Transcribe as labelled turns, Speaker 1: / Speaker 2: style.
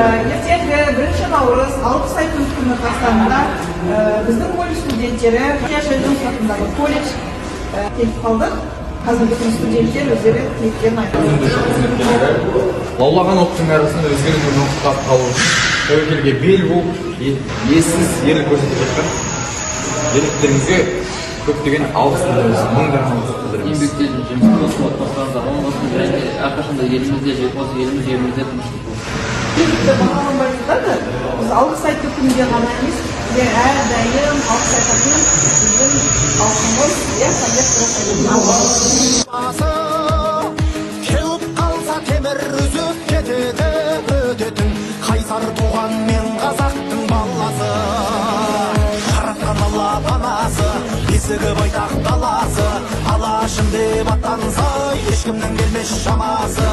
Speaker 1: ертеңгі 1 наурыз Алпысай күні қарсаңында біздің колледж студенттері Жайдың атындағы колледж келіп қалдық. Қазіргі күні студенттер өздері тілектерін айтады.
Speaker 2: Лаулаған оттың арасында өзгенің өмірін құтқарып қалу үшін тәуекелге бел болып, ессіз ерлік көрсетіп жатқан ерліктеріңізге көптеген алғыс білдіреміз, мыңдаған алғыс білдіреміз.
Speaker 3: Еңбектердің жемісі осы отбасыларда оңалсын және әрқашанда елімізде осы елімізде тыныштық болсын.
Speaker 1: Тіпті бағаланбайсыздар да, біз алғыс айту күнінде ғана емес, әрдайым алғыс айтатын біздің халқымыз, Сәбит
Speaker 4: Келіп қалса темір үзіп кетеді өтетін қайсар туған мен қазақтың баласы жаратқан алла панасы бесігі байтақ даласы алашым деп аттанса ешкімнің келмес шамасы